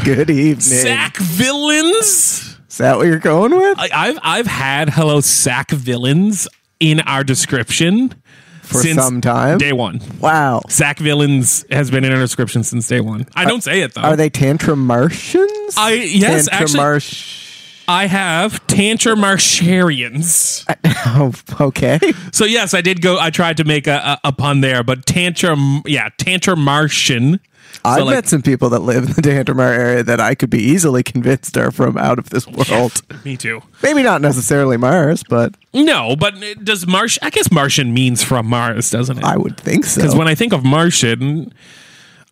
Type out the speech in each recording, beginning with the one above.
Good evening. SACKVILLIANS. Is that what you're going with? I've had hello SACKVILLIANS in our description For since some time? day one. Wow. SACKVILLIANS has been in our description since day one. I don't say it though. Are they Tantramartians? Yes, actually. I have TANTRAMARTIARIANS. Oh, okay. So yes, I did go. I tried to make a pun there, but Tantramartian. I've met some people that live in the Tantramar area that I could be easily convinced are from out of this world. Me too. Maybe not necessarily Mars, but No, but does Martian? I guess Martian means from Mars, doesn't it? I would think so. Because when I think of Martian,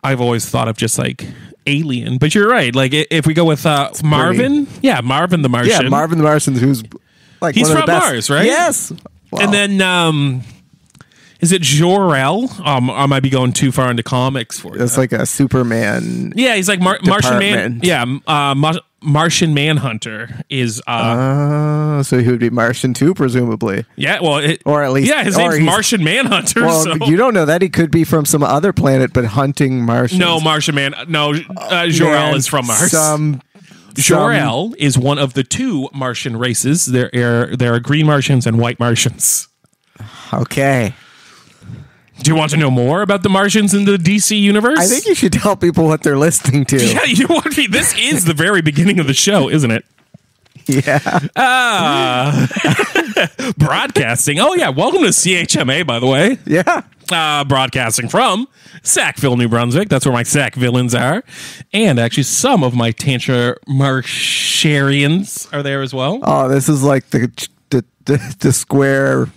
I've always thought of just like alien. But you're right. Like if we go with Marvin, Marvin the Martian. Yeah, Marvin the Martian, who's like he's one of from the best. Mars, right? Yes. Wow. And then is it Jor-El? I might be going too far into comics for you. It's like a Superman. Yeah, he's like Martian Man. department. Yeah, Martian Manhunter is. So he would be Martian too, presumably. Yeah, well, Or at least- yeah, his or name's he's- Martian Manhunter. Well, so. you don't know that. He could be from some other planet, but hunting Martians. No, Martian Man. No, Jor-El Man, is from Mars. Jor-El is one of the two Martian races. There are green Martians and white Martians. Okay. Do you want to know more about the Martians in the DC universe? I think you should tell people what they're listening to. Yeah, you want me? This is the very beginning of the show, isn't it? Yeah. Broadcasting. Oh yeah, welcome to CHMA, by the way. Yeah. Broadcasting from Sackville, New Brunswick. That's where my SACKVILLIANS are. And actually some of my TANTRAMARTIARIANS are there as well. Oh, this is like the square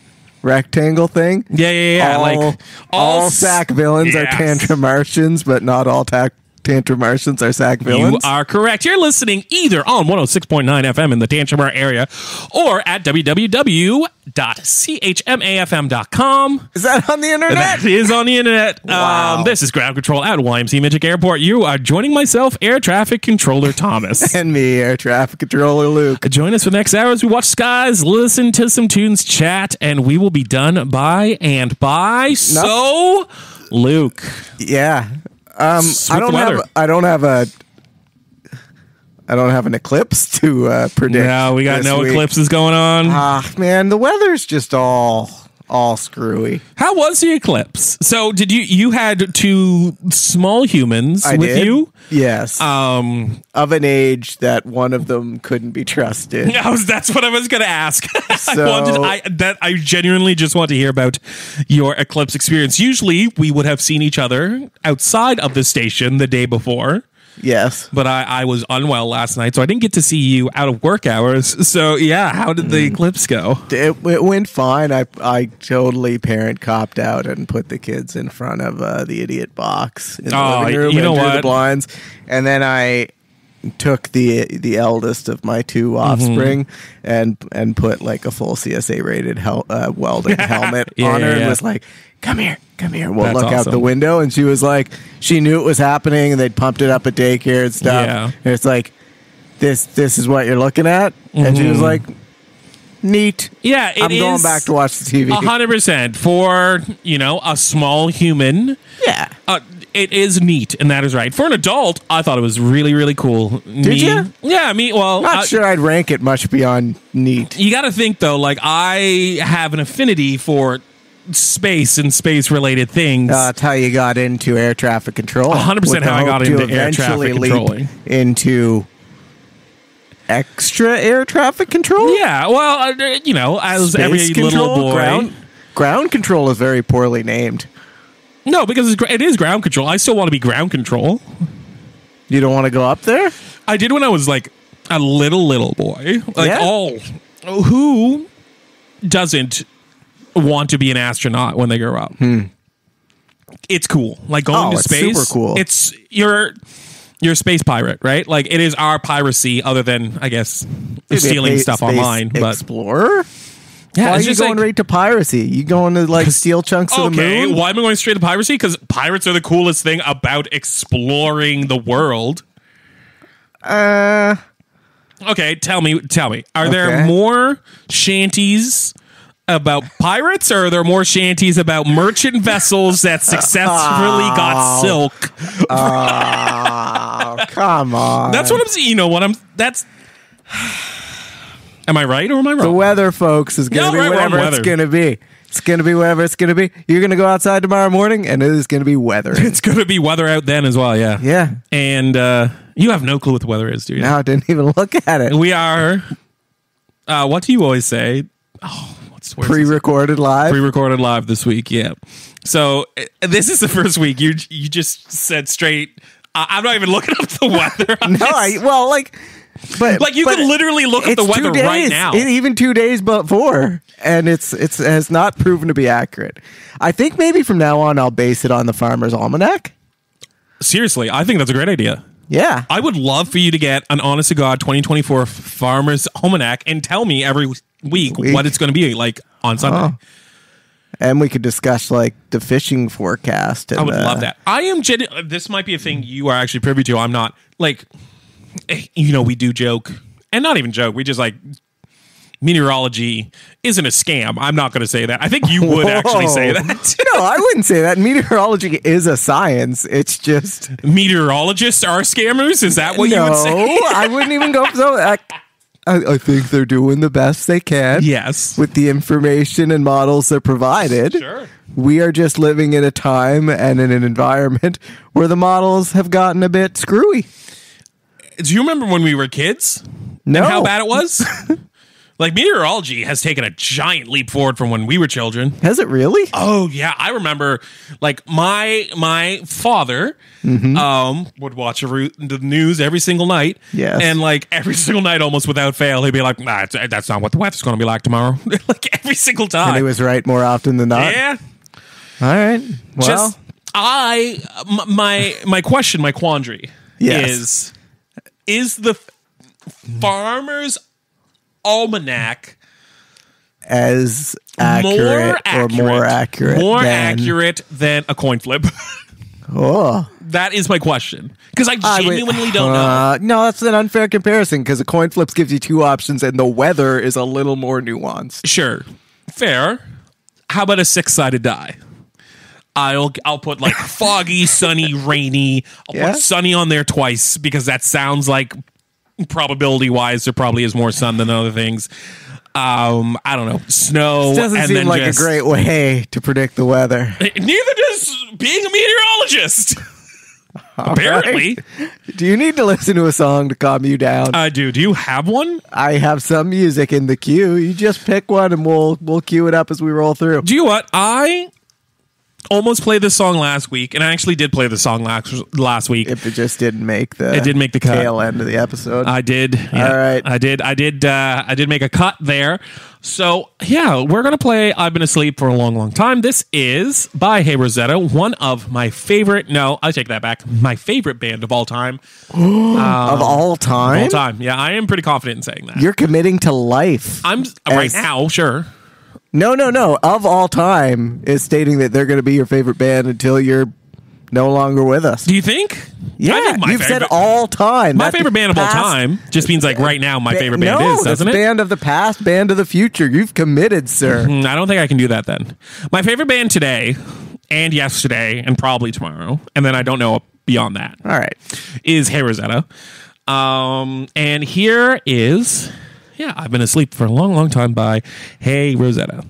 rectangle thing. Yeah. All SACKVILLIANS are Yes. Tantramartians, but not all Tantramartians are SACKVILLIANS. You are correct. You're listening either on 106.9 FM in the Tantramar area or at www.chmafm.com. Is that on the internet? That is on the internet. Wow. This is Ground Control at YMC Midgic Airport. You are joining myself, Air Traffic Controller Thomas. And me, Air Traffic Controller Luke. Join us for the next hour as we watch skies, listen to some tunes, chat, and we will be done by and by. So, Luke. Yeah. the weather. I don't have an eclipse to predict. No, we got this no week. eclipses going on. Man, the weather's just all screwy. How was the eclipse? So did you had two small humans I with did. you? Yes. Of an age that one of them couldn't be trusted. That's what I was going to ask. So- I genuinely just want to hear about your eclipse experience. Usually we would have seen each other outside of the station the day before. Yes. But I was unwell last night, so I didn't get to see you out of work hours. So, yeah, how did the eclipse go? It went fine. I totally parent copped out and put the kids in front of the idiot box in the living room. You know and drew what? the blinds, and then I took the eldest of my two offspring and put like a full CSA rated welding helmet on her and was like, come here, we'll That's look out awesome. the window. And she was like, she knew it was happening, and they'd pumped it up at daycare and stuff. Yeah. And it's like, this is what you're looking at. And she was like, neat. Yeah, I'm going back to watch the TV. 100% for, a small human. Yeah. It is neat, and that is right. For an adult, I thought it was really, really cool. Did you? Yeah, Not sure I'd rank it much beyond neat. You got to think, though, like, I have an affinity for space and space-related things. That's how you got into air traffic control. 100% how I got into air traffic controlling. Into extra air traffic control? Yeah, well, as Space every control? little boy. Ground control is very poorly named. No, because it is ground control. I still want to be ground control. You don't want to go up there? I did when I was like a little boy. Like, Yeah? who doesn't want to be an astronaut when they grow up? It's cool. Like going to it's space. super cool. It's you're a space pirate, right? Like it is our piracy, other than I guess stealing stuff Space online. But Explorer? yeah, Why are it's you just going like, right to piracy? You going to like steal chunks of the okay, moon? why am I going straight to piracy? Because pirates are the coolest thing about exploring the world. Okay, tell me. Are there more shanties about pirates, or are there more shanties about merchant vessels that successfully got silk? Come on. That's what I'm saying. You know what that's... Am I right or am I wrong? The weather, folks, is going to be whatever it's going to be. It's going to be whatever it's going to be. You're going to go outside tomorrow morning, and it is going to be weather. It's going to be weather out then as well, yeah. Yeah. And you have no clue what the weather is, do you? No, I didn't even look at it. We are... what do you always say? Oh, what's the word? Pre-recorded live? Pre-recorded live this week, yeah. So this is the first week. You just said straight... I'm not even looking up the weather. But you can literally look at the weather right now. Even 2 days before, and it has not proven to be accurate. I think maybe from now on I'll base it on the Farmer's Almanac. Seriously, I think that's a great idea. Yeah. I would love for you to get an honest to God 2024 Farmer's Almanac and tell me every week what it's going to be like on Sunday. Oh. And we could discuss like the fishing forecast. And, I would love that. I am this might be a thing you are actually privy to. I'm not like, we do joke and not even joke. We just like meteorology isn't a scam. I'm not going to say that. I think you would actually say that. No, I wouldn't say that. Meteorology is a science. It's just meteorologists are scammers. Is that what you would say? No, I wouldn't even go so. I think they're doing the best they can. Yes. With the information and models they're provided. Sure. We are just living in a time and in an environment where the models have gotten a bit screwy. Do you remember when we were kids? No. And how bad it was? Like, meteorology has taken a giant leap forward from when we were children. Has it really? Oh, yeah. I remember, like, my father would watch the news every single night. Yes. And, like, every single night, almost without fail, he'd be like, nah, that's not what the weather's going to be like tomorrow. Like, every single time. And he was right more often than not? Yeah. All right. Well. My question, my quandary is the Farmer's Almanac as accurate or more accurate than a coin flip? Oh, that is my question, because I genuinely don't know. No, that's an unfair comparison, because a coin flip gives you two options and the weather is a little more nuanced. Sure, fair. How about a six-sided die? I'll put like foggy, sunny, rainy. I'll put sunny on there twice, because that sounds like probability wise there probably is more sun than other things. I don't know, snow. This doesn't seem like a great way to predict the weather. Neither does being a meteorologist. Apparently. Right. Do you need to listen to a song to calm you down? I do. Do you have one? I have some music in the queue. You just pick one and we'll queue it up as we roll through. Do you know what? I almost played this song last week, and I actually did play the song last week. If it just didn't make the cut. Tail end of the episode. I did. Yeah. All right. I did make a cut there. So yeah, we're gonna play I've Been Asleep for a Long, Long Time. This is by Hey Rosetta, one of my favorite, no, I take that back, my favorite band of all time. Of all time? Of all time. Yeah, I am pretty confident in saying that. You're committing to life. I'm right now, sure. No. Of all time is stating that they're going to be your favorite band until you're no longer with us. Do you think? Yeah, you've said all time. My favorite band of all time just means like right now my favorite band is, doesn't it? Band of the past, band of the future. You've committed, sir. I don't think I can do that then. My favorite band today and yesterday and probably tomorrow, and then I don't know beyond that. All right. Is Hey Rosetta. And here is... Yeah, I've Been Asleep for a Long, Long Time by Hey Rosetta.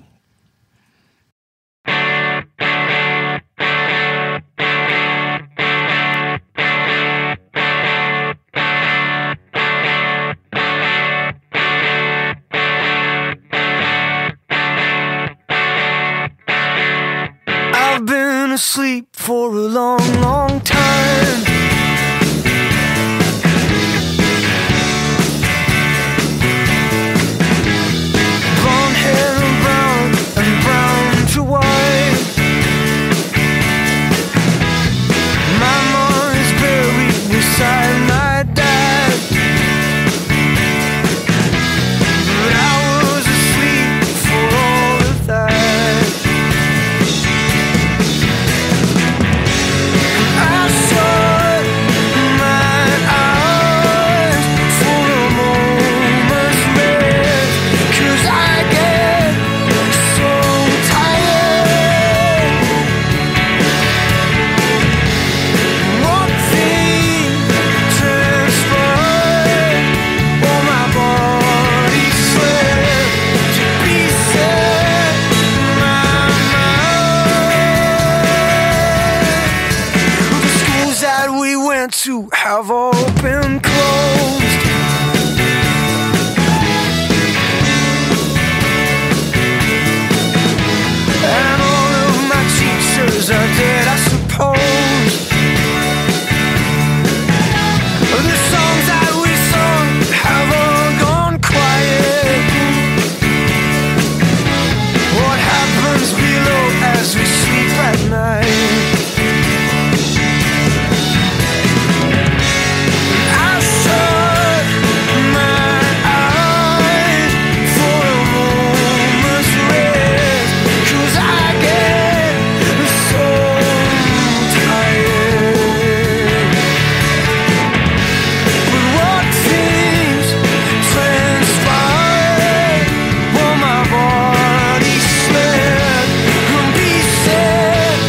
I've been asleep for a long, long time. I saw open, closed. And all of my teachers are dead, I suppose. The songs that we sung have all gone quiet. What happens below as we sleep at night? I shut my eyes for a moment's rest, 'cause I get so tired. But what things transpire while my body slept and beset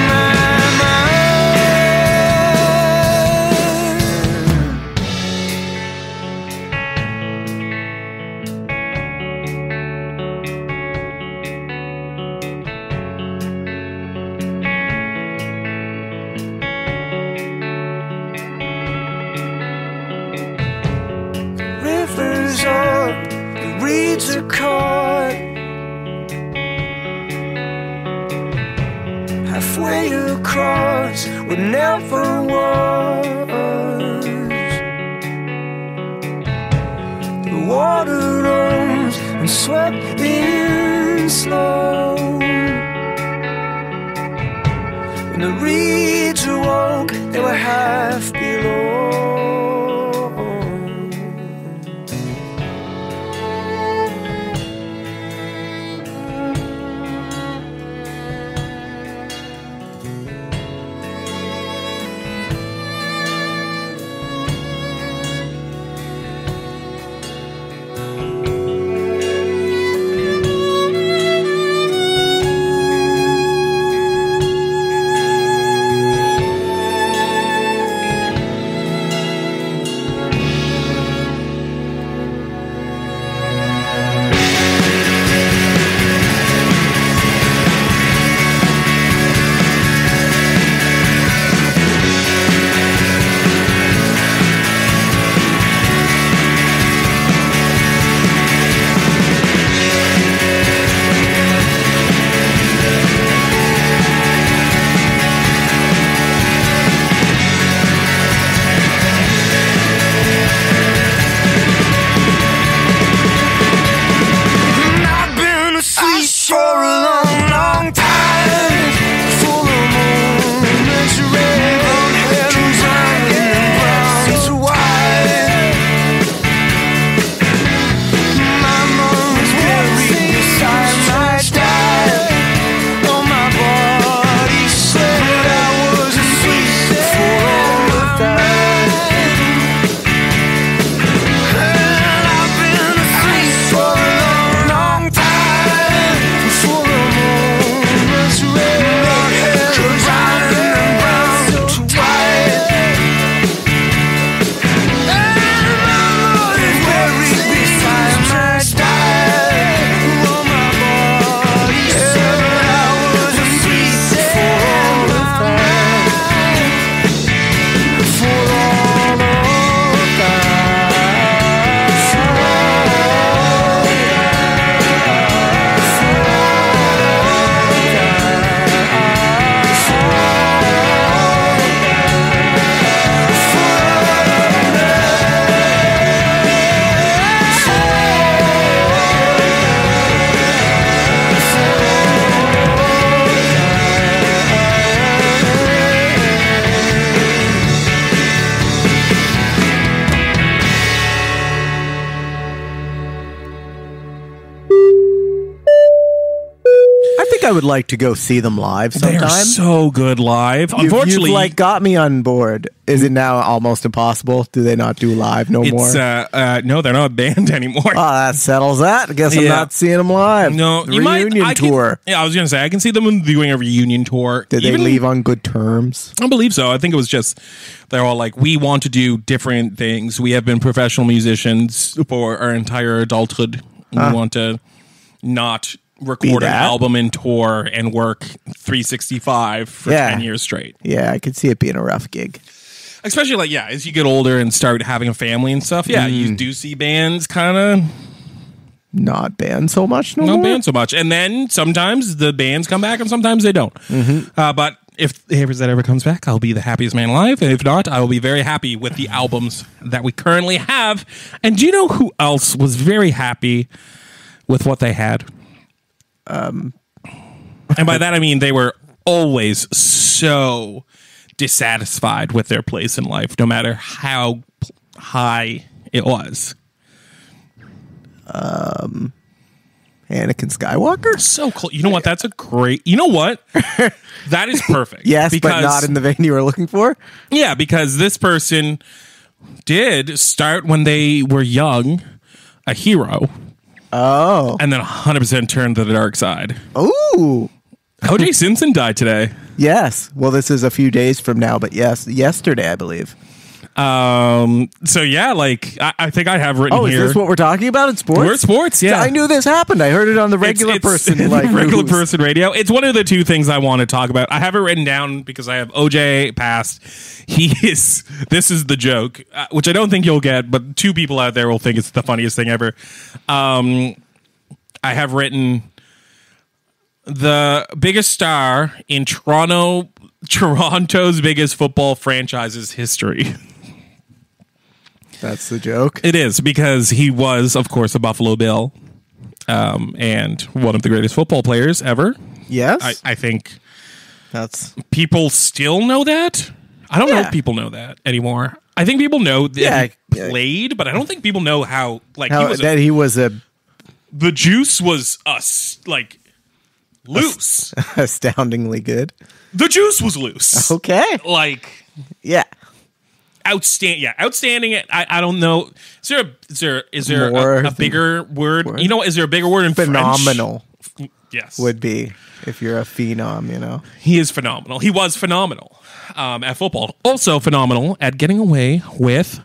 my mind. Rivers up, the reeds are caught. Halfway across what never was. The water rose and swept in slow. When the reeds awoke, they were half below. I've been asleep for a long, long time. Full of moments red, head's running brown to white. My mom's buried beside my dad. On my body slept, I was asleep for all of that. And I've been asleep for a long, long time. Full of moments red, head's running brown to white. And my mom's buried beside my dad. On my body slept, I was asleep for all of that. For all of I think I would like to go see them live They sometime. are so good live. Unfortunately, you've like got me on board. Is it now almost impossible? Do they not do live no more? it's no, they're not a band anymore. Oh, that settles that. I guess I'm Yeah. not seeing them live. No, The you might. reunion I can- tour. Yeah, I was gonna say I can see them doing a reunion tour. Did they leave on good terms? I believe so. I think it was just they're all like, we want to do different things. We have been professional musicians for our entire adulthood. We want to not record an that. album and tour and work 365 for 10 years straight. Yeah, I could see it being a rough gig. especially like, yeah, as you get older and start having a family and stuff, yeah, you do see bands kind of not banned so much no not more. banned so much. And then sometimes the bands come back and sometimes they don't. But if that ever comes back, I'll be the happiest man alive. And if not, I will be very happy with the albums that we currently have. And do you know who else was very happy with what they had? And by that I mean they were always so dissatisfied with their place in life, no matter how high it was. Anakin Skywalker? So cool. You know what? That's a great... You know what? That is perfect. Yes, but not in the vein you were looking for? Yeah, because this person did start when they were young, a hero, Oh. and then 100% turned to the dark side. Ooh. O.J. Simpson died today. Yes. Well, this is a few days from now, but yes, yesterday, I believe. So yeah, like I think I have written here. Is this what we're talking about in sports? We're sports, yeah. I knew this happened. I heard it on the regular person, like regular news. person radio. It's one of the two things I want to talk about. I have it written down because I have OJ passed. This is the joke, which I don't think you'll get, but two people out there will think it's the funniest thing ever. I have written the biggest star in Toronto's biggest football franchise's history. That's the joke. It is, because he was, of course, a Buffalo Bill, and one of the greatest football players ever. Yes. I think That's people still know that. I don't know if people know that anymore. I think people know that he played, but I don't think people know how he was a the juice was like loose. astoundingly good. The juice was loose. Okay. Like, Yeah. outstanding. I don't know. Is there More a bigger word? You know, is there a bigger word in Phenomenal French? Yes, would be if you're a phenom, you know. he is phenomenal. He was phenomenal at football. Also phenomenal at getting away with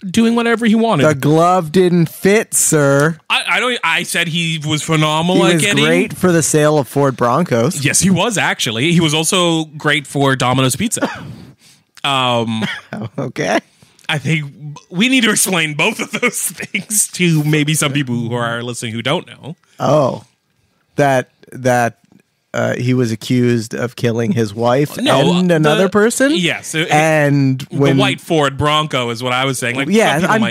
doing whatever he wanted. The glove didn't fit, sir. I said he was phenomenal He at was getting. great for the sale of Ford Broncos. Yes, he was actually. He was also great for Domino's Pizza. Okay. I think we need to explain both of those things to maybe some people who are listening who don't know. Oh, that he was accused of killing his wife and another person. Yes, and when the white Ford Bronco is what I was saying. Like, yeah, I'm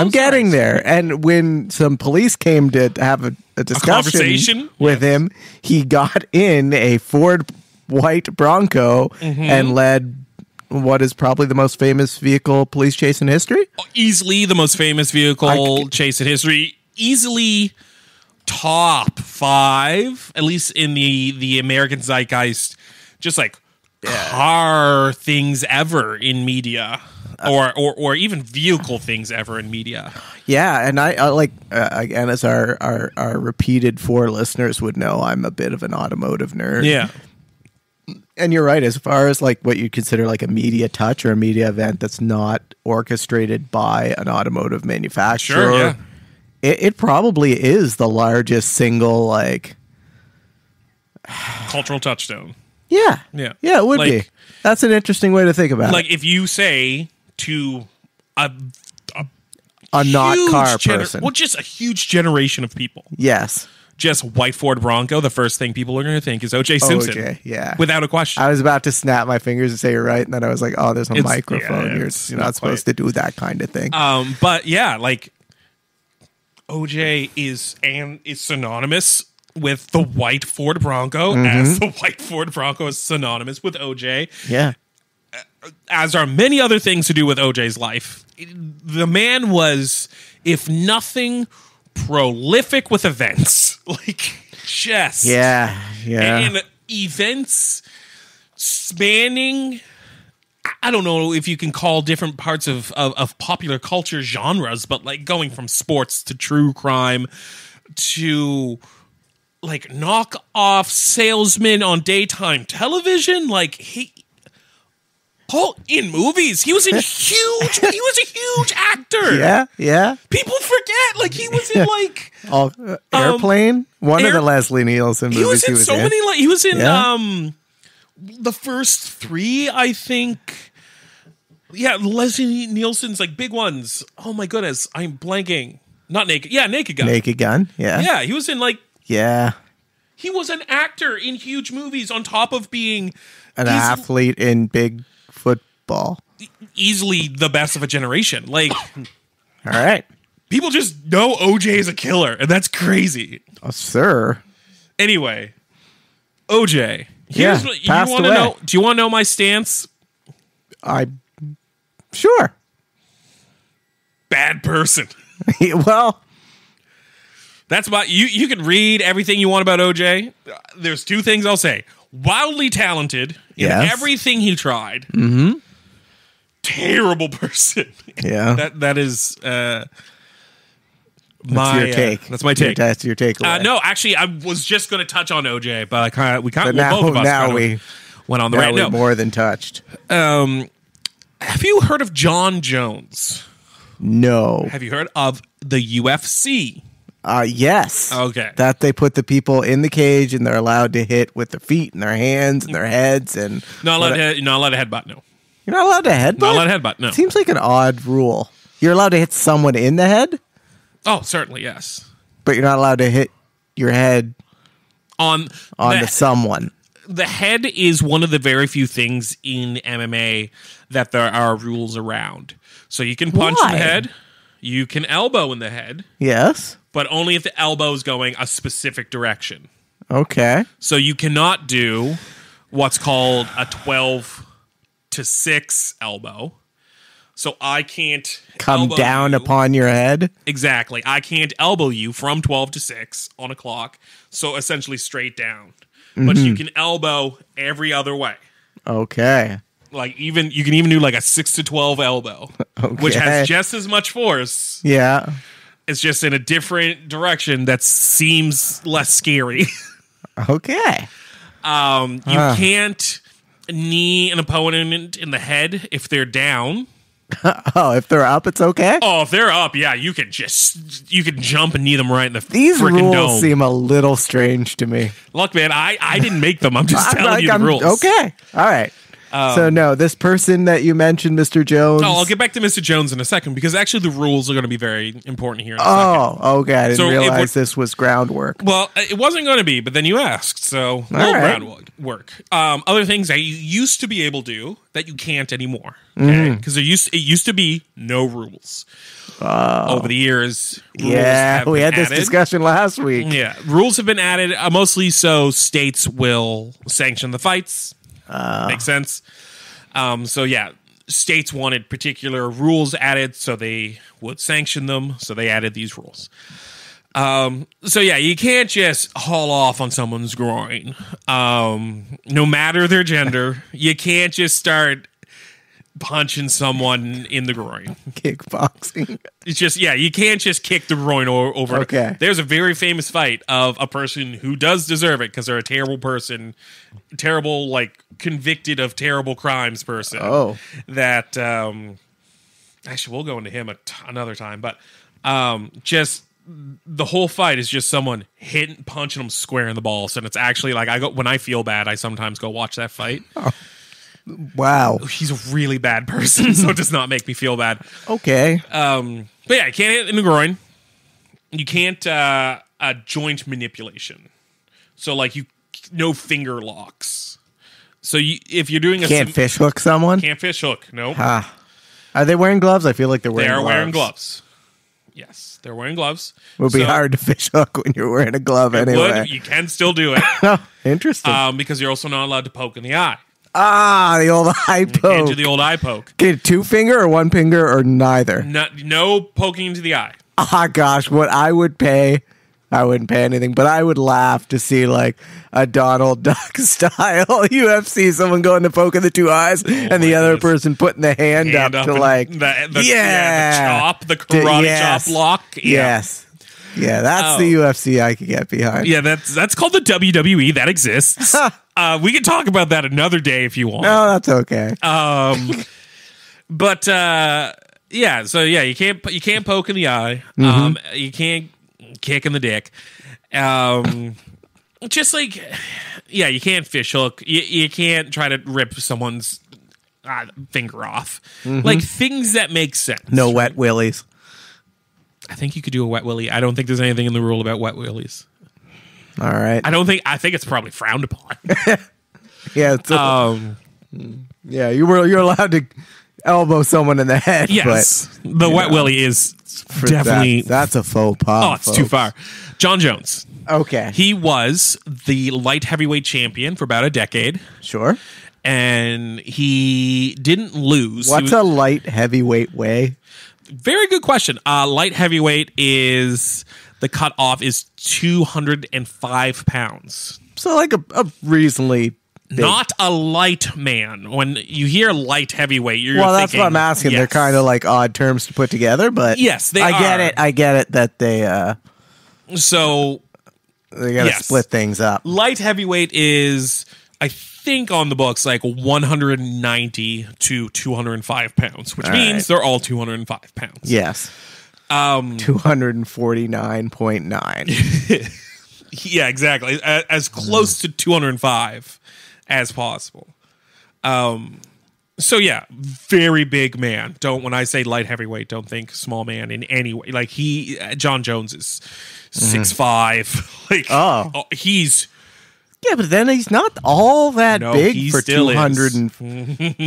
getting there. And when some police came to have a discussion with him, he got in a Ford white Bronco and led what is probably the most famous vehicle police chase in history. Easily the most famous vehicle chase in history. Easily top 5, at least in the American zeitgeist, just like car things ever in media, or even vehicle things ever in media. Yeah, and I like again, as our repeated 4 listeners would know, I'm a bit of an automotive nerd. Yeah. And you're right, as far as like what you'd consider like a media touch or a media event that's not orchestrated by an automotive manufacturer. Sure, yeah. It probably is the largest single like cultural touchstone. Yeah. Yeah. Yeah, it would be. That's an interesting way to think about it. Like if you say to a not huge car person. Well, just a huge generation of people. Yes. Just white Ford Bronco, the first thing people are going to think is O.J. Simpson. OJ, yeah. Without a question. I was about to snap my fingers and say you're right, and then I was like, oh, there's a microphone. You're not supposed to do that kind of thing. But yeah, like OJ is synonymous with the white Ford Bronco, as the white Ford Bronco is synonymous with OJ. Yeah. As are many other things to do with OJ's life. The man was, if nothing, prolific with events. Like, just. Yeah. And events spanning, I don't know if you can call different parts of popular culture genres, but like going from sports to true crime to like knockoff salesman on daytime television. Like in movies, he was a huge actor. Yeah. People forget, like he was in like Airplane, one of the Leslie Nielsen movies. He was in so many. Like he was in Yeah. the first 3, I think. Yeah, Leslie Nielsen's like big ones. Oh my goodness, I'm blanking. Not Naked. Yeah, Naked Gun. Naked Gun. Yeah. Yeah, he was in like. Yeah. He was an actor in huge movies on top of being An athlete in big football. Easily the best of a generation. Like, all right. People just know OJ is a killer, and that's crazy. Oh, sir. Anyway, OJ. Yeah, What you passed want to away. know. Do you want to know my stance? Sure. Bad person. Well, That's about you. You can read everything you want about OJ. There's two things I'll say: wildly talented in Yes. everything he tried. Terrible person. yeah. That is That's your take. That's my take. That's your takeaway. No, actually, I was just going to touch on OJ, but we But both of us now kind of we went on the now right. we No, more than touched. have you heard of John Jones? No. Have you heard of the UFC? Yes. Okay. That they put the people in the cage and they're allowed to hit with their feet and their hands and their heads and Not allowed to headbutt. No, you're not allowed to headbutt. not allowed to headbutt. No. Seems like an odd rule. You're allowed to hit someone in the head, Oh, certainly yes. but you're not allowed to hit your head On onto someone. the head is one of the very few things in MMA that there are rules around. So you can punch in Why? the head, you can elbow in the head, Yes. but only if the elbow is going a specific direction. Okay. So you cannot do what's called a 12 to 6 elbow. So I can't Come elbow down you. upon your head. Exactly. I can't elbow you from 12 to 6 on a clock. So essentially straight down. But you can elbow every other way. Okay. Like you can even do like a 6 to 12 elbow, which Okay. has just as much force. Yeah. It's just in a different direction that seems less scary. Okay. You can't knee an opponent in the head if they're down. Oh, if they're up, it's okay. Oh, if they're up, yeah, you can jump and knee them right in the These freaking rules dome. seem a little strange to me. Look, man, I didn't make them. I'm just telling you the rules. Okay. All right. So no, this person that you mentioned, Mr. Jones. Oh, I'll get back to Mr. Jones in a second because actually the rules are going to be very important here in a second. Oh, okay. I didn't So it realize would- this was groundwork. Well, it wasn't going to be, but then you asked, so little right. groundwork. Other things that you used to be able to do that you can't anymore, okay? Because it used to be no rules. Over the years, rules Yeah, have we been had this added. discussion last week. Yeah, rules have been added mostly so states will sanction the fights. Makes sense. So yeah, states wanted particular rules added so they would sanction them. So they added these rules. So yeah, you can't just haul off on someone's groin. No matter their gender, you can't just start punching someone in the groin. Kickboxing. It's just, yeah, you can't just kick the groin over. Okay. There's a very famous fight of a person who does deserve it because they're a terrible person, terrible, like, convicted of terrible crimes person. Oh. That, actually, we'll go into him another time, but just the whole fight is just someone punching them square in the balls. And it's actually like, when I feel bad, I sometimes go watch that fight. Wow. He's a really bad person, so it does not make me feel bad. Okay. But yeah, you can't hit in the groin. You can't joint manipulation. So like no finger locks. So if you're doing Can't fish hook someone? can't fish hook. No, Are they wearing gloves? I feel like they're they wearing are gloves. wearing gloves. Yes, they're wearing gloves. It would be So hard to fish hook when you're wearing a glove it anyway. would. You can still do it Interesting. because you're also not allowed to poke in the eye. The old eye Can't poke. do the old eye poke. Get two finger or one finger or neither? No poking into the eye. Gosh, what I would pay, I wouldn't pay anything, but I would laugh to see like a Donald Duck style UFC, someone going to poke in the two eyes and the my other goodness. person putting the hand up to and like, the chop, the karate yes. chop lock. Yeah. Yes. Yeah, that's the UFC I could get behind. Yeah, that's called the WWE. That exists. We can talk about that another day if you want. No, that's okay. But yeah, so yeah, you can't poke in the eye. You can't kick in the dick. Just like, yeah, you can't fish hook. You can't try to rip someone's finger off. Like things that make sense. No wet willies. I think you could do a wet willy. I don't think there's anything in the rule about wet willies. All right. I think it's probably frowned upon. Yeah. Yeah, you're allowed to elbow someone in the head. Yes. But, the wet willy is definitely... That's a faux pas. Oh, it's too far. John Jones. Okay. He was the light heavyweight champion for about a decade. Sure. And he didn't lose. What's a light heavyweight weigh? Very good question. Light heavyweight is... The cutoff is 205 pounds. So like a reasonably big. Not a light man. When you hear light heavyweight, you're thinking... Well, that's what I'm asking. Yes. They're kind of like odd terms to put together, but... Yes, they are. I get it that they... So... They got to split things up. Light heavyweight is, I think, on the books, like 190 to 205 pounds, which means they're all 205 pounds. Yes. 249.9. Yeah, exactly. As close to 205 as possible. So yeah, very big man. When I say light heavyweight, don't think small man in any way. Like John Jones is 6'5". Like he's but then he's not all that big for 200.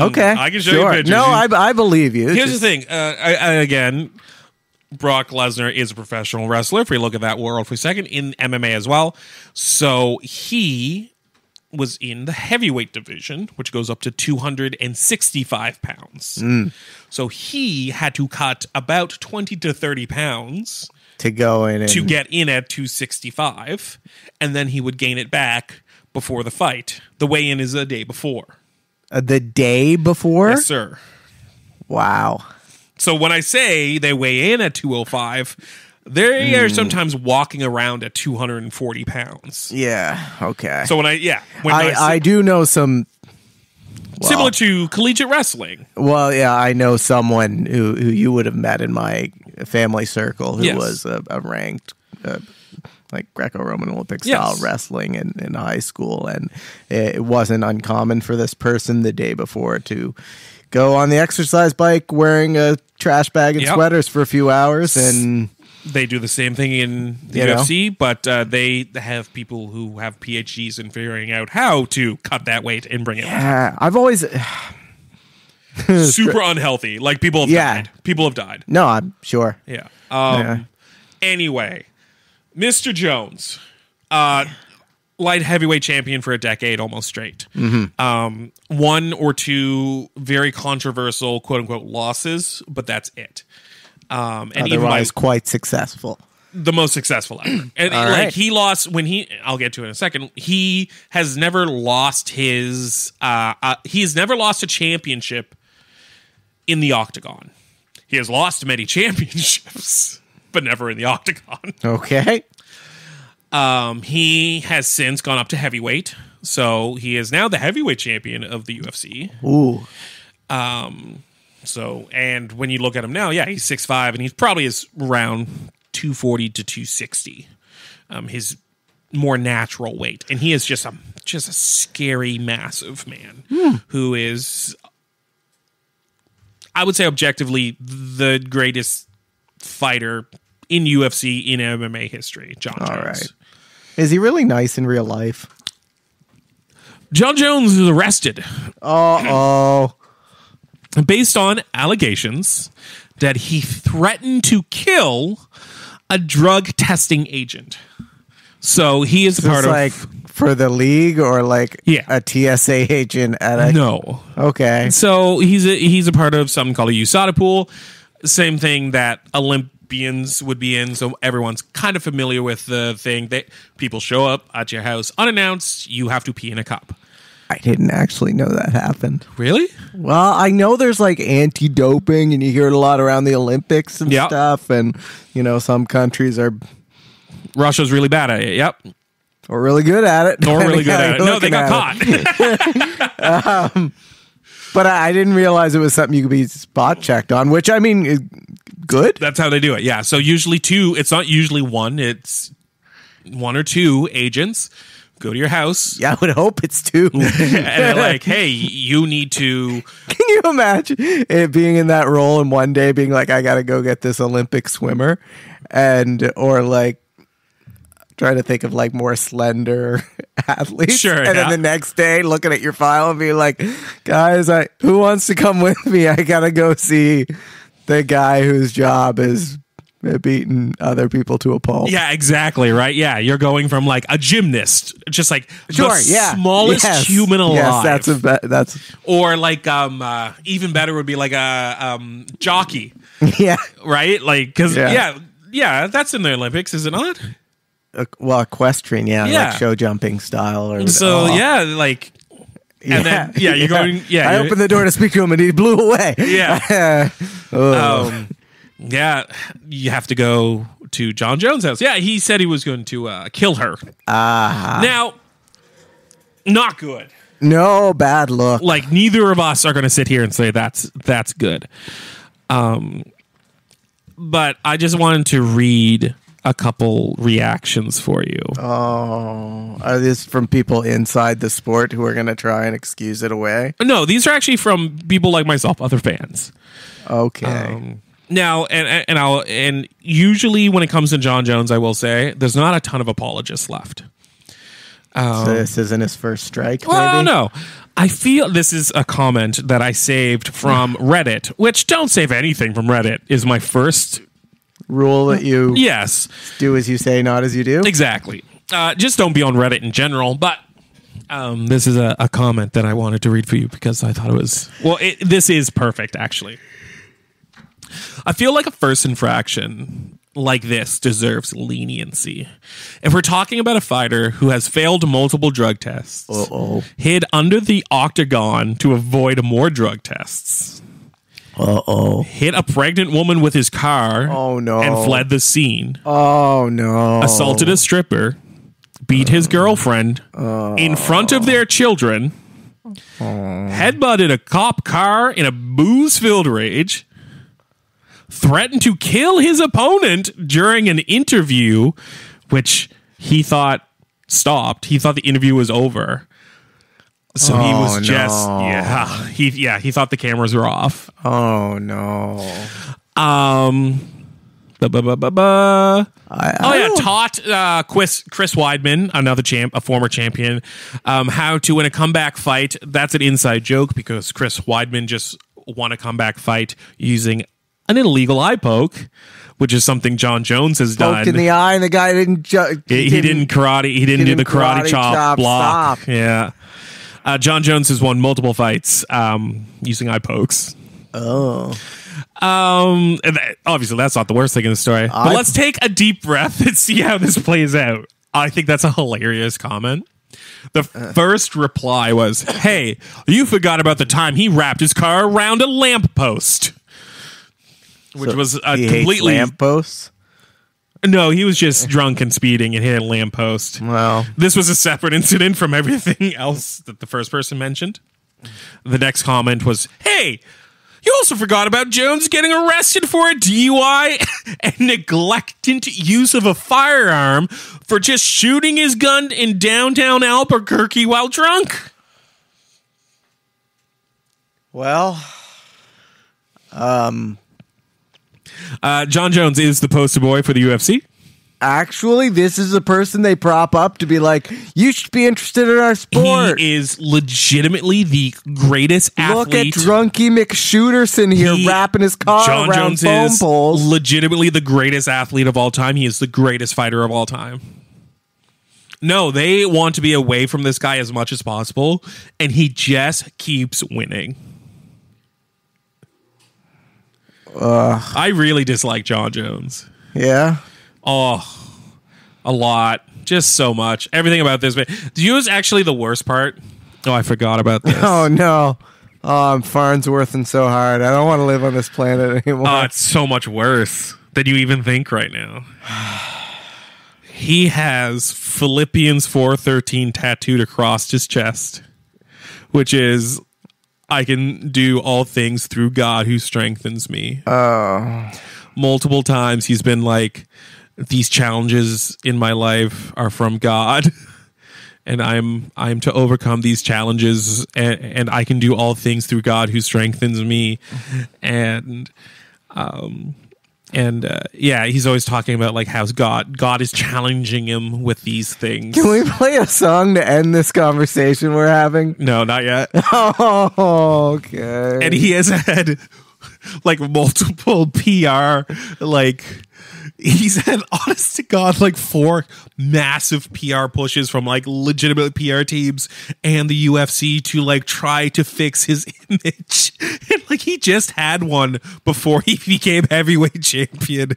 Okay, I can show you pictures. No, I believe you. Here's the thing. Again, Brock Lesnar is a professional wrestler. If we look at that world for a second, in MMA as well. So he was in the heavyweight division, which goes up to 265 pounds. So he had to cut about 20 to 30 pounds to go in to get in at 265, and then he would gain it back before the fight. The weigh-in is a day before. The day before? Yes, sir. Wow. So when I say they weigh in at 205, they are sometimes walking around at 240 pounds. Yeah. Okay. So I do know some similar to collegiate wrestling. Well, yeah, I know someone who you would have met in my family circle who was a ranked like Greco-Roman Olympic style wrestling in high school, and it wasn't uncommon for this person the day before to go on the exercise bike wearing a trash bag and sweaters for a few hours, and they do the same thing in the UFC, but they have people who have PhDs in figuring out how to cut that weight and bring it back. I've always super unhealthy. Like people have died. People have died. No, I'm sure. Yeah. Anyway, Mr. Jones, light heavyweight champion for a decade almost straight. One or two very controversial quote unquote losses, but that's it. And otherwise quite successsul. The most successful ever. And he lost I'll get to it in a second. He has never lost he has never lost a championship in the octagon. He has lost many championships, but never in the octagon. Okay. He has since gone up to heavyweight, so he is now the heavyweight champion of the UFC. Ooh. So, and when you look at him now, he's 6'5", and he's probably around 240 to 260. His more natural weight, and he is just a scary, massive man who is, I would say, objectively the greatest fighter in UFC in MMA history. John Jones. All right. Is he really nice in real life? John Jones is arrested. Based on allegations that he threatened to kill a drug testing agent. So he is part of, like, for the league or like a TSA agent at a... No. Okay. So he's a part of something called a USADA pool. Same thing that Olympians would be in. So everyone's kind of familiar with the thing that people show up at your house unannounced. You have to pee in a cup. I didn't actually know that happened. Really? Well, I know there's like anti-doping, and you hear it a lot around the Olympics and stuff. And, some countries are... Russia's really bad at it. Yep. Or really good at it. Or really good at it. No, they got caught. But I didn't realize it was something you could be spot checked on, which, I mean, is good. That's how they do it. Yeah. So usually two, it's not usually one, it's one or two agents go to your house. Yeah, I would hope it's 2. And they're like, hey, you need to. Can you imagine it being in that role and one day being like, I got to go get this Olympic swimmer, or like trying to think of like more slender athletes. Sure. And then the next day looking at your file and being like, guys, who wants to come with me? I got to go see the guy whose job is beating other people to a pulp. Yeah, exactly. Right. Yeah. You're going from like a gymnast, just like Sure, the yeah. smallest Yes. human alive. Yes, that's or like, even better would be like a jockey. yeah. Right. Like, because, Yeah. yeah, that's in the Olympics, is it not? Well, equestrian, Yeah. like show jumping style. Or So, yeah, like, and then, you're going, I opened the door to speak to him and he blew away. Yeah. Oh. Yeah, you have to go to John Jones' house. Yeah, he said he was going to kill her. Now, not good. No, bad look. Like, neither of us are going to sit here and say that's good. But I just wanted to read a couple reactions for you. Oh, are these from people inside the sport who are going to try and excuse it away? No, these are actually from people like myself, other fans. Okay. Now, and usually when it comes to John Jones, I will say there's not a ton of apologists left. So this isn't his first strike, Well, maybe? no. I feel this is a comment that I saved from Reddit, which don't save anything from Reddit, is my first. Rule that you Yes, do as you say, not as you do? exactly. Just don't be on Reddit in general. But this is a comment that I wanted to read for you because I thought it was... Well, this is perfect, actually. I feel like a first infraction like this deserves leniency. If we're talking about a fighter who has failed multiple drug tests, hid under the octagon to avoid more drug tests, hit a pregnant woman with his car and fled the scene, assaulted a stripper, beat his girlfriend in front of their children, headbutted a cop car in a booze-filled rage, threatened to kill his opponent during an interview, which he thought stopped. He thought the interview was over. So he was just, he thought the cameras were off. Oh, no. Taught Chris Weidman, a former champion, how to win a comeback fight. That's an inside joke because Chris Weidman just won a comeback fight using an illegal eye poke, which is something John Jones has done. Poked in the eye, and the guy didn't. He didn't karate. He didn't do the karate chop block. Stop. Yeah. John Jones has won multiple fights using eye pokes. Oh. Obviously, that's not the worst thing in the story. But let's take a deep breath and see how this plays out. I think that's a hilarious comment. The first reply was, "Hey, you forgot about the time he wrapped his car around a lamppost." Which was a he completely hates lampposts. No, he was just drunk and speeding and hit a lamppost. Well, this was a separate incident from everything else that the first person mentioned. The next comment was, "Hey, you also forgot about Jones getting arrested for a DUI and negligent use of a firearm for just shooting his gun in downtown Albuquerque while drunk." Well, John Jones is the poster boy for the UFC. Actually, this is a person they prop up to be like, you should be interested in our sport. He is legitimately the greatest athlete. Look at Drunky McShooterson here wrapping his car John around Jones foam is poles. legitimately the greatest athlete of all time. He is the greatest fighter of all time. No, they want to be away from this guy as much as possible, and he just keeps winning. I really dislike John Jones. Yeah. Oh, a lot. Just so much. Everything about this. Do you know what's actually the worst part? Oh, I forgot about this. Oh, no. Oh, I'm Farnsworthing so hard. I don't want to live on this planet anymore. Oh, it's so much worse than you even think right now. He has Philippians 4:13 tattooed across his chest, which is, I can do all things through God who strengthens me. Oh. Multiple times he's been like, these challenges in my life are from God. and I'm to overcome these challenges, and I can do all things through God who strengthens me. And yeah, he's always talking about like how God is challenging him with these things. Can we play a song to end this conversation we're having? No, not yet. Oh, okay. And he has had like multiple PR, like he's had, honest to God, like 4 massive PR pushes from like legitimate PR teams and the UFC to like try to fix his image. And like he just had one before he became heavyweight champion.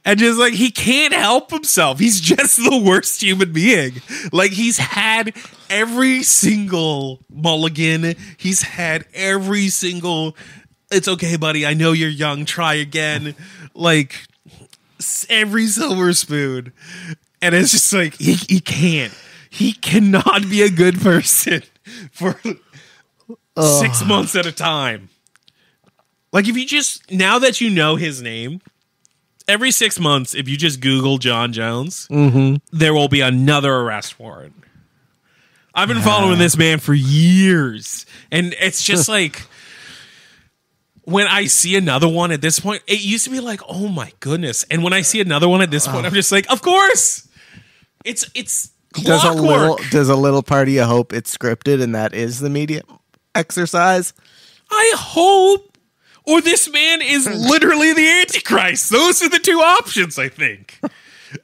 And just like he can't help himself. He's just the worst human being. Like he's had every single mulligan. He's had every single, it's okay, buddy, I know you're young, try again. Like every silver spoon. And it's just like he can't. He cannot be a good person for 6 months at a time. Like if you just, now that you know his name, every 6 months, if you just Google John Jones, there will be another arrest warrant. I've been following this man for years. And it's just like, when I see another one at this point, it used to be like, oh my goodness. And when I see another one at this point, I'm just like, of course. It's clockwork. Does a little part of you hope it's scripted and that is the media exercise? I hope. Or this man is literally the Antichrist. Those are the 2 options, I think.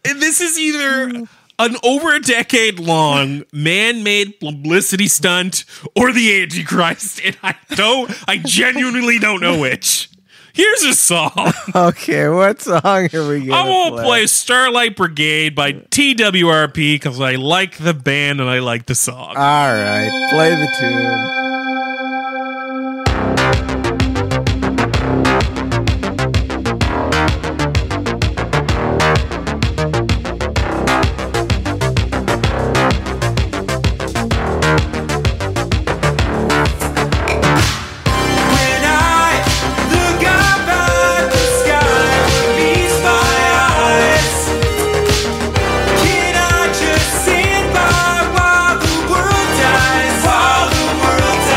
And this is either an over a decade long man-made publicity stunt or the Antichrist. And I genuinely don't know which. Here's a song. Okay, what song are we going to I won't play Starlight Brigade by TWRP because I like the band and I like the song. All right, play the tune. While the world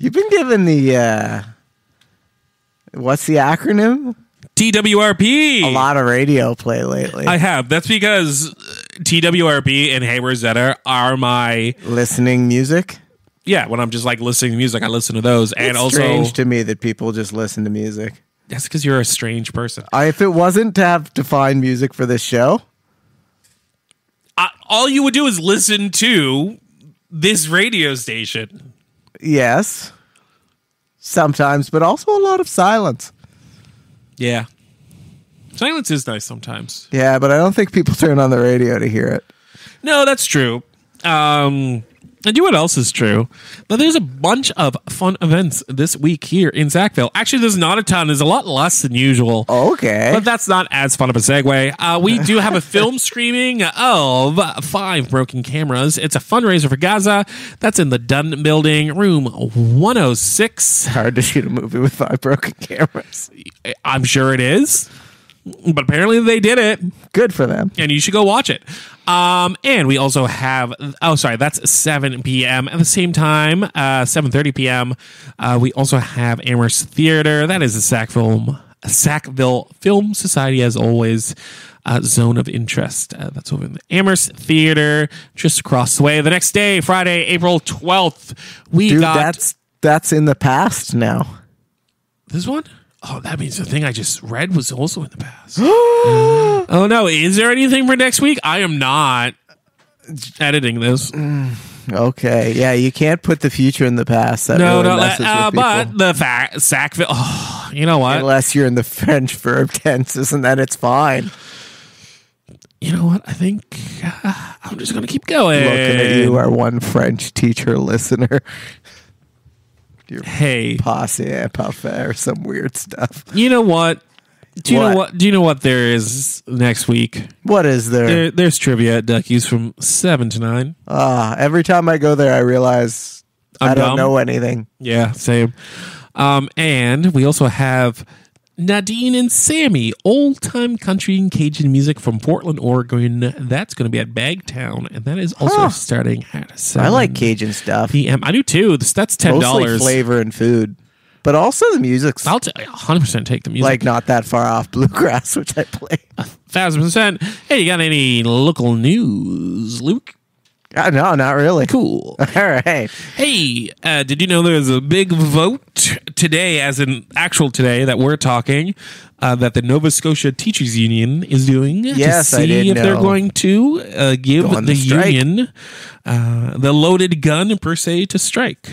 You've been given the what's the acronym? TWRP. A lot of radio play lately. I have. That's because TWRP and Hey Rosetta are my listening music. Yeah, when I'm just like listening to music, I listen to those. And it's also, strange to me that people just listen to music. That's because you're a strange person. If it wasn't to have to find music for this show, all you would do is listen to this radio station. Yes, sometimes, but also a lot of silence. Yeah. Silence is nice sometimes. Yeah, but I don't think people turn on the radio to hear it. No, that's true. And you know what else is true? Now, there's a bunch of fun events this week here in Sackville. Actually, there's not a ton. There's a lot less than usual. Okay. But that's not as fun of a segue. We do have a film screening of 5 Broken Cameras. It's a fundraiser for Gaza. That's in the Dunn Building, room 106. Hard to shoot a movie with 5 broken cameras. I'm sure it is. But apparently they did it. Good for them. And you should go watch it. And we also have, that's 7 p.m. At the same time, 7:30 p.m., we also have Amherst Theater. That is the Sackville Film Society, as always, zone of interest. That's over in the Amherst Theater, just across the way. The next day, Friday, April 12th, that's in the past now. This one? Oh, that means the thing I just read was also in the past. Oh, no. Is there anything for next week? I am not editing this. Okay. Yeah, you can't put the future in the past. That no, really no. messes with But people. the Sackville. Oh, you know what? Unless you're in the French verb tenses, and then it's fine. You know what? I think I'm just going to keep going. Looking at you, our one French teacher listener. Hey, passe parfait or some weird stuff. You know what? Do you know what there is next week? What is there? There's trivia at Ducky's from 7 to 9. Every time I go there, I realize I don't know anything. Yeah, same. And we also have Nadine and Sammy, old-time country and Cajun music from Portland, Oregon. That's going to be at Bagtown, and that is also starting at 7. I like Cajun stuff. PM. I do too. That's $10. Mostly flavor and food, but also the music's. I'll 100% take the music. Like not that far off bluegrass, which I play. 1,000%. Hey, you got any local news, Luke? No, not really. Cool. All right. Hey, did you know there's a big vote today, as in actual today that we're talking, that the Nova Scotia Teachers Union is doing yes, to see if they're going to give the union the loaded gun, per se, to strike.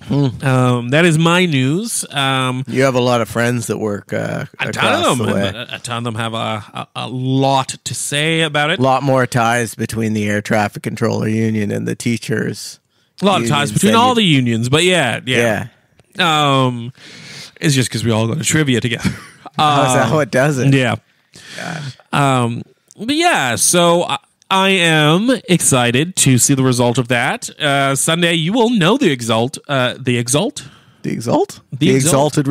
That is my news. You have a lot of friends that work a ton of them. A ton of them have a lot to say about it. A lot more ties between the Air Traffic Controller Union and the teachers. A lot of ties between all the unions, but yeah. It's just because we all go to trivia together. Is that how it does it? Yeah. But yeah, so I am excited to see the result of that. Sunday, you will know the exalted result. The exalted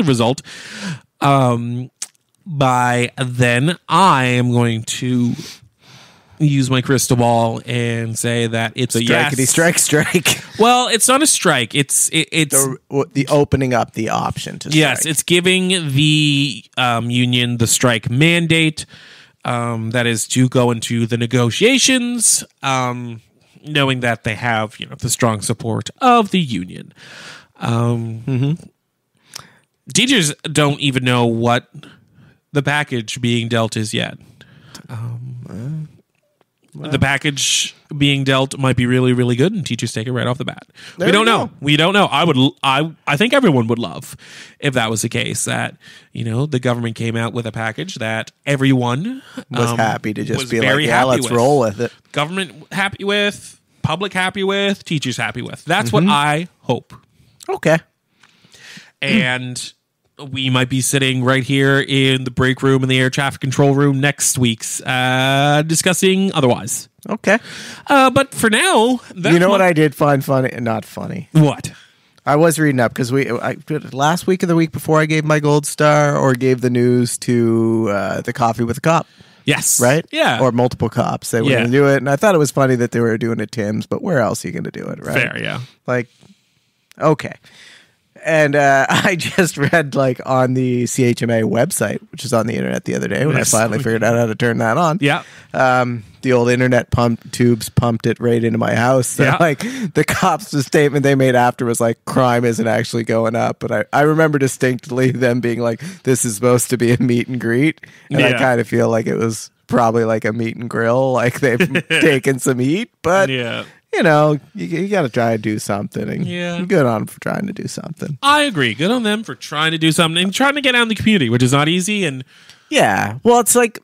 result. By then, I am going to use my crystal ball and say that it's a yes. Strike. Well, it's not a strike. It's the opening up the option to strike. Yes, it's giving the union the strike mandate. That is to go into the negotiations, knowing that they have the strong support of the union. Teachers don't even know what the package being dealt is yet. The package being dealt might be really, really good, and teachers take it right off the bat. We don't know. I think everyone would love if that was the case. That the government came out with a package that everyone was happy to just be like, yeah, let's roll with it. Government happy with, public happy with, teachers happy with. That's what I hope. Okay, and. We might be sitting right here in the break room in the air traffic control room next week's discussing otherwise. Okay. But for now... what I did find funny? Not funny. What? I was reading up because last week or the week before I gave my gold star or gave the news to the Coffee with a Cop. Yes. Right? Yeah. Or multiple cops. They were going to do it. And I thought it was funny that they were doing it Tim's, but where else are you going to do it, right? Fair, yeah. Like... Okay. And I just read like on the CHMA website, which is on the internet the other day when I finally figured out how to turn that on. Yeah. The old internet tubes pumped it right into my house. So, like the cops, the statement they made after was like, crime isn't actually going up. But I remember distinctly them being like, this is supposed to be a meet and greet. And I kind of feel like it was probably like a meet and grill. Like they've taken some heat, but you know, you got to try to do something. And good on them for trying to do something. I agree. Good on them for trying to do something and trying to get out in the community, which is not easy. And well, it's like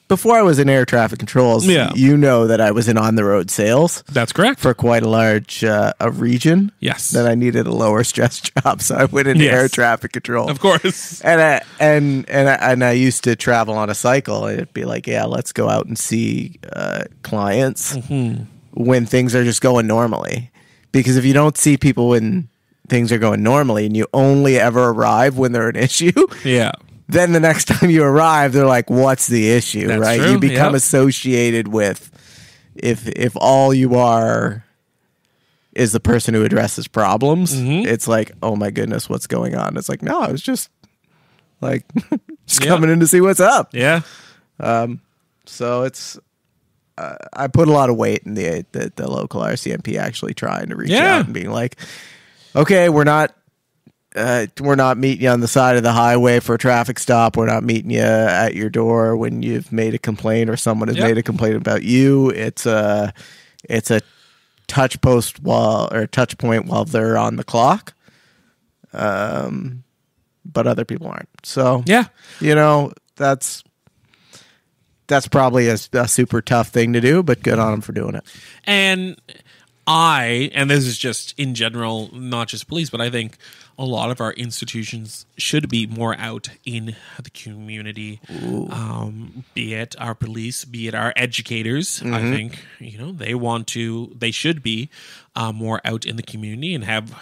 before I was in air traffic controls, you know that I was in on the road sales. That's correct. For quite a large a region. Yes. That I needed a lower stress job, so I went into air traffic control. Of course. And I used to travel on a cycle. It'd be like, let's go out and see clients when things are just going normally. Because if you don't see people when things are going normally and you only ever arrive when they're an issue, then the next time you arrive, they're like, what's the issue, right? True. You become associated with, if all you are is the person who addresses problems, it's like, oh my goodness, what's going on? It's like, no, I was just like, coming in to see what's up. Yeah. So it's, I put a lot of weight in the local RCMP actually trying to reach out and being like, okay, we're not meeting you on the side of the highway for a traffic stop. We're not meeting you at your door when you've made a complaint or someone has made a complaint about you. It's a touch point while they're on the clock. But other people aren't. So you know, that's probably a super tough thing to do, but good on them for doing it. And this is just in general, not just police, but I think a lot of our institutions should be more out in the community, be it our police, be it our educators. I think, you know, they should be more out in the community and have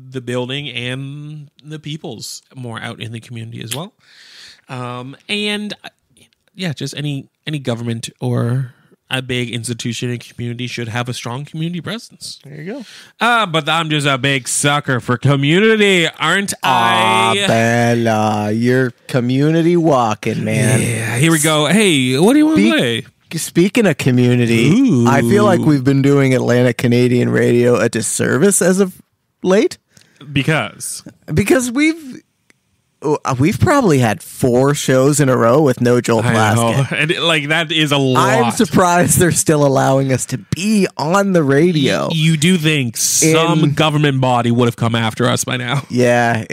the building and the peoples more out in the community as well. And just any government or a big institution and community should have a strong community presence. There you go. But I'm just a big sucker for community, aren't I? Bella, you're community walking, man. Yeah, here we go. Hey, what do you want to play? Speaking of community, I feel like we've been doing Atlantic Canadian radio a disservice as of late. Because we've probably had 4 shows in a row with no Joel Plaskett. And like that is a lot. I'm surprised they're still allowing us to be on the radio. You do think some government body would have come after us by now? Yeah,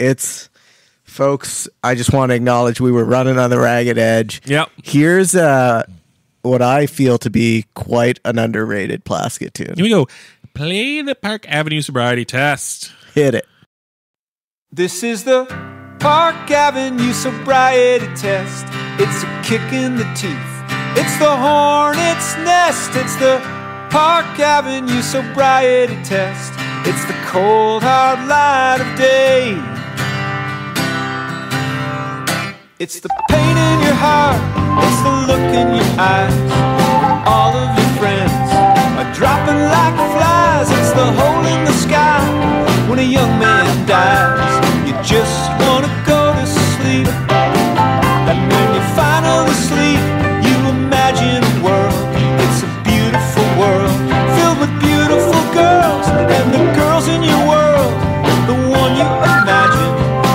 folks. I just want to acknowledge we were running on the ragged edge. Yep. Here's what I feel to be quite an underrated Plaskett tune. Here we go. Play the Park Avenue sobriety test. Hit it. This is the Park Avenue sobriety test. It's a kick in the teeth. It's the hornet's nest. It's the Park Avenue sobriety test. It's the cold hard light of day. It's the pain in your heart. It's the look in your eyes. All of your friends are dropping like flies. It's the hole in the sky when a young man dies. You just want to go to sleep. And when you finally sleep, you imagine a world. It's a beautiful world filled with beautiful girls. And the girls in your world, the one you imagine,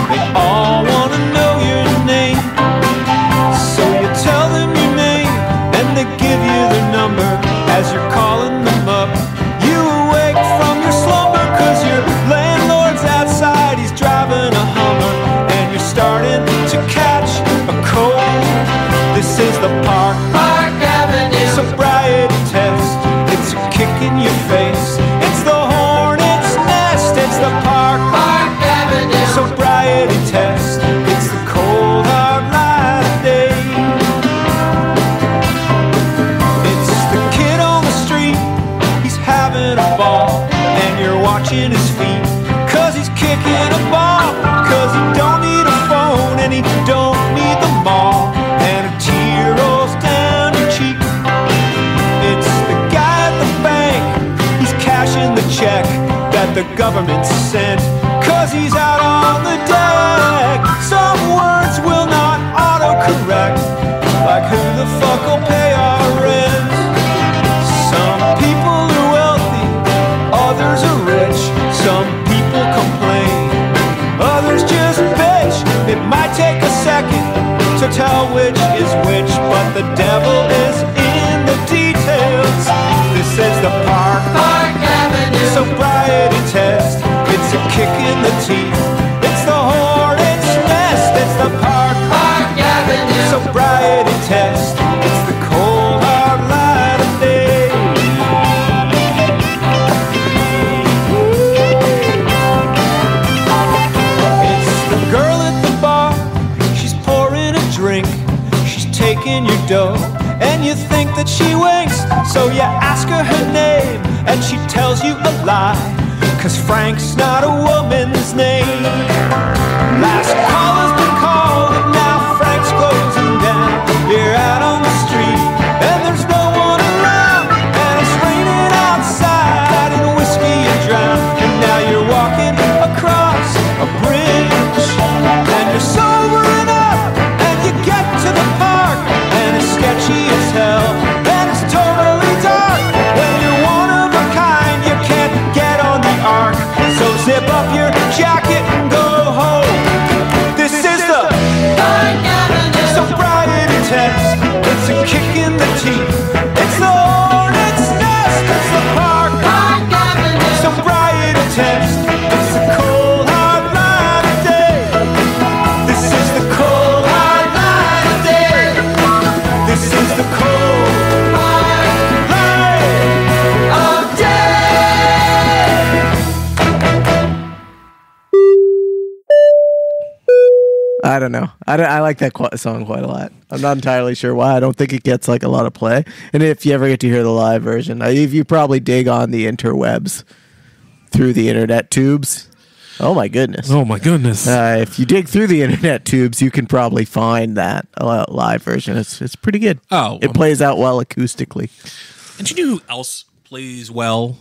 they all want to know your name. So you tell them your name and they give you their number as you're calling them up. You awake from your slumber 'cause your landlord's outside. He's driving a Hummer and you're starting to catch a cold. This is the Park Avenue sobriety test. It's a kick in your face. It's the hornet's nest. It's the Park Avenue sobriety test. It's the cold hard light of day. It's the kid on the street. He's having a ball and you're watching his feet 'cause he's kicking a ball. 'Cause he don't need a phone and he don't need the mall. And a tear rolls down your cheek. It's the guy at the bank. He's cashing the check that the government sent, 'cause he's out on the deck. Some words will not autocorrect, like who the fuck will pay our rent. Some people are wealthy, others are rich. Some people complain, others just bitch. It might take a second to tell which is which, but the devil is in the details. This is the Park Avenue sobriety test. It's a kick in the teeth. It's the hornet's nest. It's the Park Avenue sobriety test. It's the cold hard light of day. It's the girl at the bar. She's pouring a drink. She's taking your dough, and you think that she winks. So you ask her her name, and she tells you a lie, 'cause Frank's not a woman's name. Last call has been called, and now Frank's closing down. You're out on the street, and there's no one around, and it's raining outside, and whiskey you drown. And now you're walking across a bridge, and you're sobering up, and you get to the park, and it's sketchy as hell, and it's totally dark. When you're one of a kind, you can't get on the ark. So zip up your jacket and go home. This is the sobriety test. It's a kick in the teeth. It's the hornet's nest. It's the Park Avenue sobriety test. It's the cold hard light of day. This is the cold hard light of day. This is the cold hard light of day. I don't know. I like that song quite a lot. I'm not entirely sure why. I don't think it gets like a lot of play. And if you ever get to hear the live version, you probably dig on the interwebs through the internet tubes. Oh my goodness. Oh my goodness. If you dig through the internet tubes, you can probably find that live version. It's pretty good. Oh, it plays out well acoustically. And you know who else plays well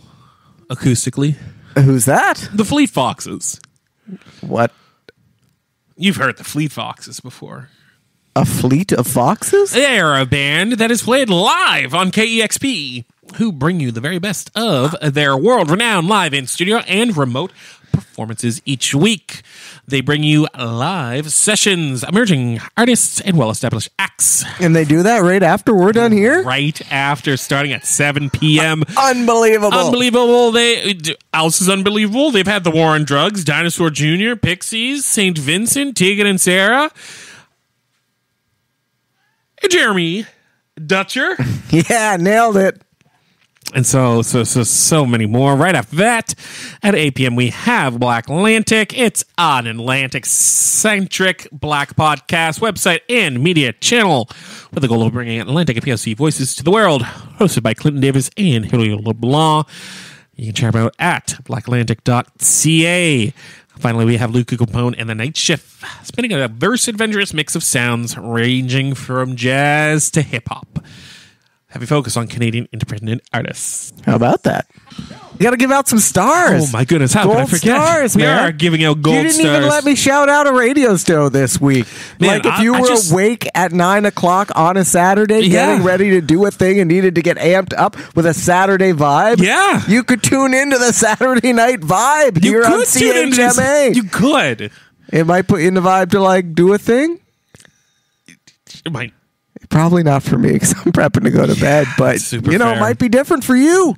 acoustically? Who's that? The Fleet Foxes. What? You've heard the Fleet Foxes before. A fleet of foxes? They're a band that is played live on KEXP, who bring you the very best of their world-renowned live in-studio and remote performances each week. They bring you live sessions, emerging artists, and well-established acts. And they do that right after we're done here? Right after, starting at 7 p.m. Unbelievable. Unbelievable. Else is unbelievable. They've had The War on Drugs, Dinosaur Jr., Pixies, St. Vincent, Tegan and Sarah, and Jeremy Dutcher. Yeah, nailed it. And so many more. Right after that, at 8 p.m., we have Black Atlantic. It's an Atlantic-centric Black podcast, website, and media channel with the goal of bringing Atlantic and POC voices to the world. Hosted by Clinton Davis and Hilary LeBlanc. You can check them out at blackatlantic.ca. Finally, we have Luca Capone and the Night Shift, spinning a diverse, adventurous mix of sounds ranging from jazz to hip-hop. Heavy focus on Canadian independent artists. How about that? You got to give out some stars. Oh, my goodness. How gold could I forget? Stars, we man. are giving out gold stars. You didn't even let me shout out a radio show this week. Man, like if you were awake at 9 o'clock on a Saturday, getting ready to do a thing and needed to get amped up with a Saturday vibe, you could tune into the Saturday night vibe here on CHMA. You could. It might put you in the vibe to like do a thing. It might. Probably not for me because I'm prepping to go to bed, but Super fair. It might be different for you.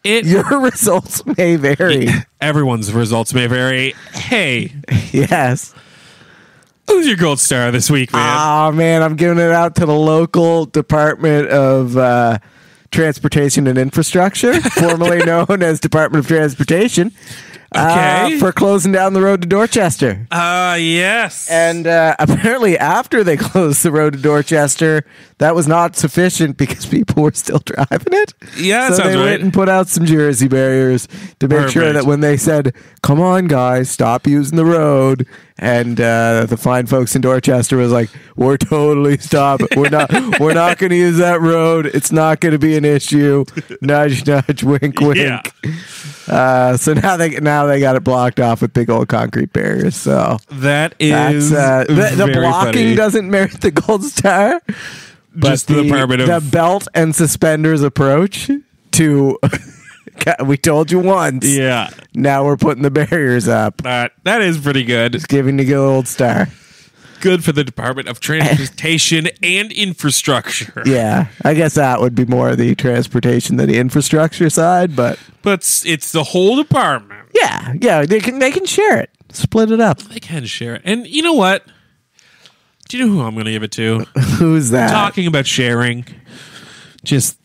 Your results may vary. Everyone's results may vary. Hey. Yes. Who's your gold star this week, man? Oh, man, I'm giving it out to the local Department of Transportation and Infrastructure, formerly known as Department of Transportation. for closing down the road to Dorchester. Yes. And apparently after they closed the road to Dorchester, that was not sufficient because people were still driving it. Yeah, that so sounds they right. went and put out some Jersey barriers to make sure that when they said, come on, guys, stop using the road, and the fine folks in Dorchester was like, we're totally stopping. We're not going to use that road. It's not going to be an issue. Nudge, nudge, wink, wink. Yeah. So now they got it blocked off with big old concrete barriers. So that is the blocking funny. doesn't merit the gold star. But Just the Department of... the belt and suspenders approach to we told you once. Yeah. Now we're putting the barriers up. That is pretty good. Just giving the gold star. Good for the Department of Transportation and Infrastructure. Yeah, I guess that would be more the transportation than the infrastructure side, but it's the whole department. Yeah, they can share it, split it up. They can share it. And you know what? Do you know who I'm going to give it to? Who's that? Talking about sharing, just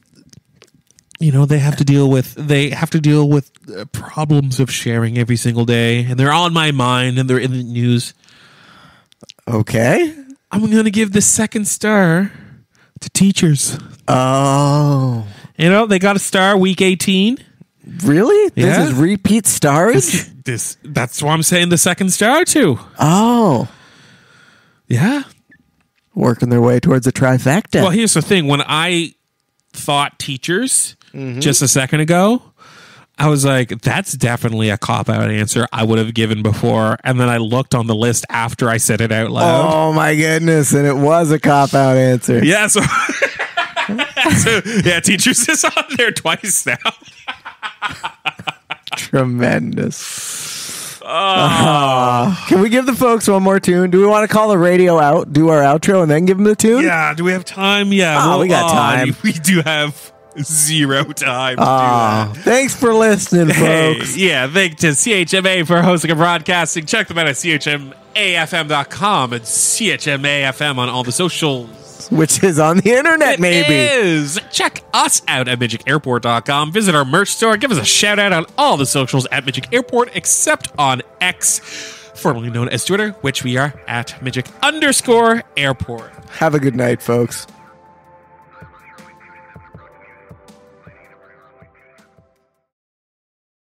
they have to deal with problems of sharing every single day, and they're on my mind, and they're in the news. Okay, I'm going to give the second star to teachers. Oh, they got a star week 18. Really? Yeah. This is repeat starage? That's why I'm saying the second star too. Oh. Yeah. Working their way towards a trifecta. Well, here's the thing. When I thought teachers just a second ago, I was like, that's definitely a cop-out answer I would have given before. And then I looked on the list after I said it out loud. Oh, my goodness. And it was a cop-out answer. Yeah, so teachers is on there twice now. Tremendous. Can we give the folks one more tune? Do we want to call the radio out, do our outro, and then give them the tune? Yeah, do we have time? Yeah. We got time. We do have zero time to do that. Thanks for listening, folks. Thanks to CHMA for hosting and broadcasting. Check them out at chmafm.com and CHMAFM on all the socials. Which is on the internet, maybe. It is. Check us out at midgicairport.com. Visit our merch store. Give us a shout out on all the socials at Midgic Airport, except on X, formerly known as Twitter, which we are at Midgic_Airport. Have a good night, folks.